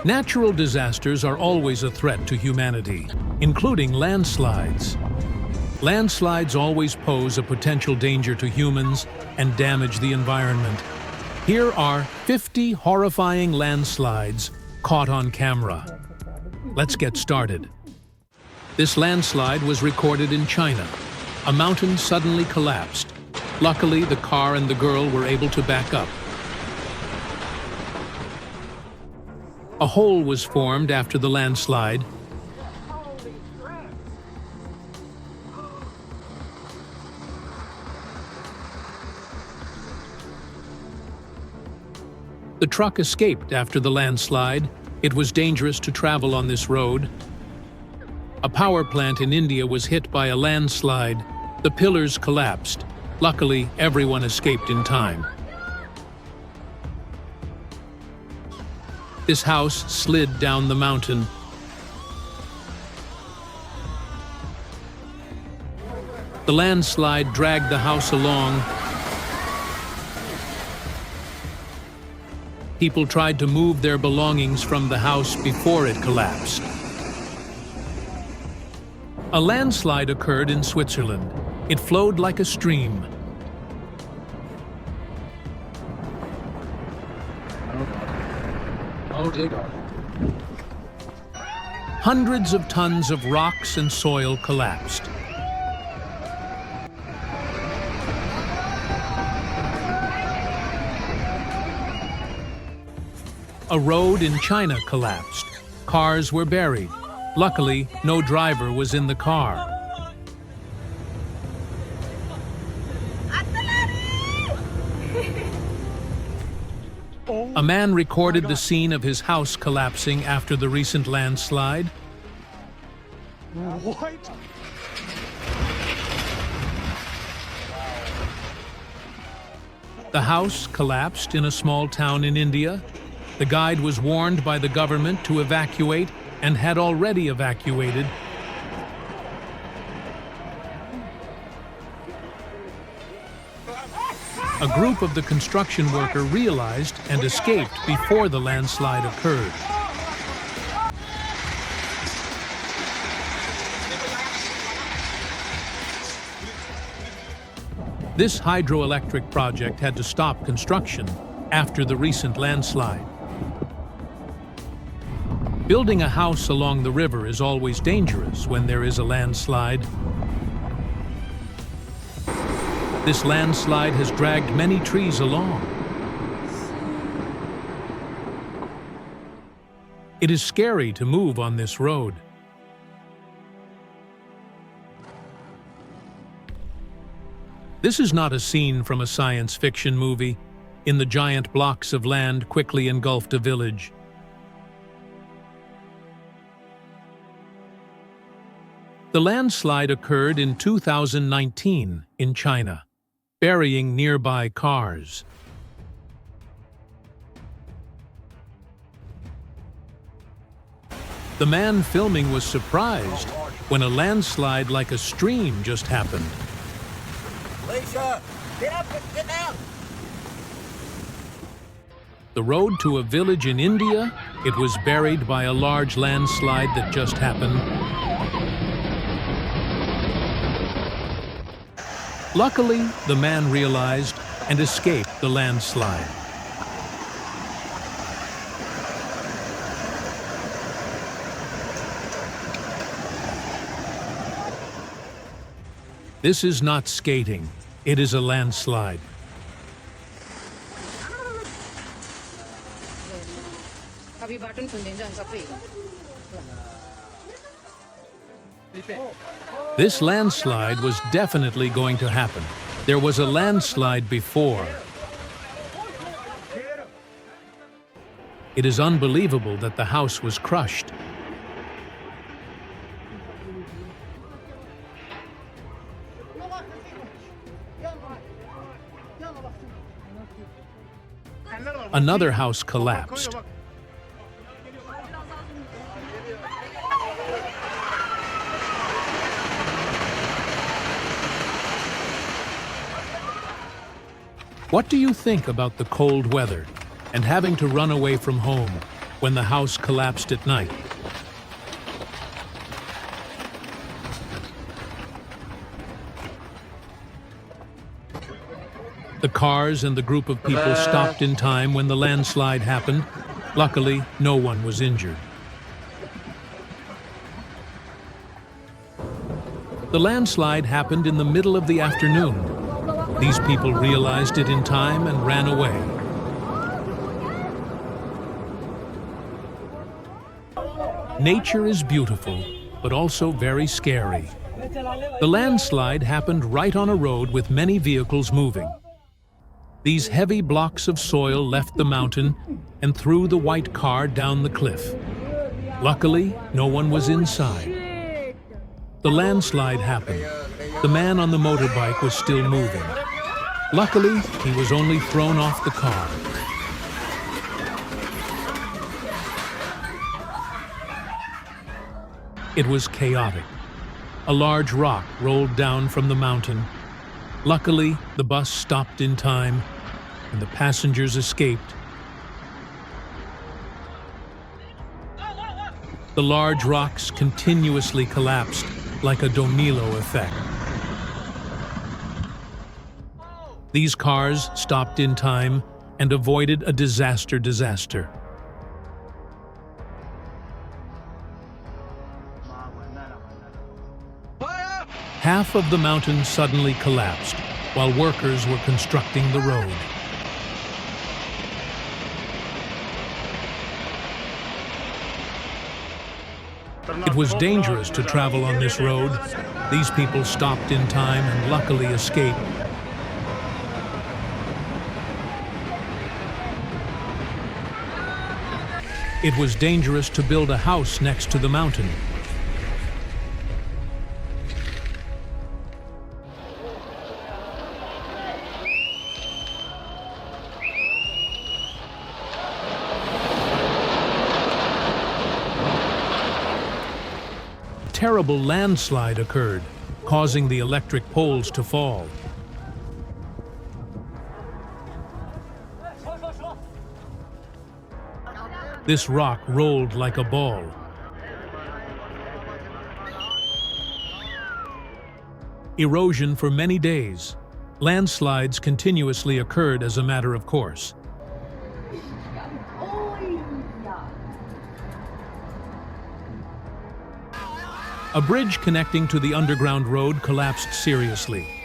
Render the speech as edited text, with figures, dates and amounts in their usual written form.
Natural disasters are always a threat to humanity, including landslides. Landslides always pose a potential danger to humans and damage the environment. Here are 50 horrifying landslides caught on camera. Let's get started. This landslide was recorded in China. A mountain suddenly collapsed. Luckily, the car and the girl were able to back up. A hole was formed after the landslide. The truck escaped after the landslide. It was dangerous to travel on this road. A power plant in India was hit by a landslide. The pillars collapsed. Luckily, everyone escaped in time. This house slid down the mountain. The landslide dragged the house along. People tried to move their belongings from the house before it collapsed. A landslide occurred in Switzerland. It flowed like a stream. Hundreds of tons of rocks and soil collapsed. A road in China collapsed. Cars were buried. Luckily, no driver was in the car. A man recorded the scene of his house collapsing after the recent landslide. What? The house collapsed in a small town in India. The guide was warned by the government to evacuate and had already evacuated. A group of the construction worker realized and escaped before the landslide occurred. This hydroelectric project had to stop construction after the recent landslide. Building a house along the river is always dangerous when there is a landslide. This landslide has dragged many trees along. It is scary to move on this road. This is not a scene from a science fiction movie. In the giant blocks of land quickly engulfed a village. The landslide occurred in 2019 in China, burying nearby cars. The man filming was surprised when a landslide like a stream just happened. Lisa, get up and get down. The road to a village in India, it was buried by a large landslide that just happened. Luckily, the man realized and escaped the landslide. This is not skating, it is a landslide. This landslide was definitely going to happen. There was a landslide before. It is unbelievable that the house was crushed. Another house collapsed. What do you think about the cold weather and having to run away from home? when the house collapsed at night. The cars and the group of people stopped in time when the landslide happened. Luckily, no one was injured. The landslide happened in the middle of the afternoon. These people realized it in time and ran away. Nature is beautiful, but also very scary. The landslide happened right on a road with many vehicles moving. These heavy blocks of soil left the mountain and threw the white car down the cliff. Luckily, no one was inside. The landslide happened. The man on the motorbike was still moving. Luckily, he was only thrown off the car. It was chaotic. A large rock rolled down from the mountain. Luckily, the bus stopped in time, and the passengers escaped. The large rocks continuously collapsed like a domino effect. These cars stopped in time and avoided a disaster. Half of the mountain suddenly collapsed while workers were constructing the road. It was dangerous to travel on this road. These people stopped in time and luckily escaped. It was dangerous to build a house next to the mountain. A terrible landslide occurred, causing the electric poles to fall. This rock rolled like a ball. Erosion for many days. Landslides continuously occurred as a matter of course. A bridge connecting to the underground road collapsed seriously.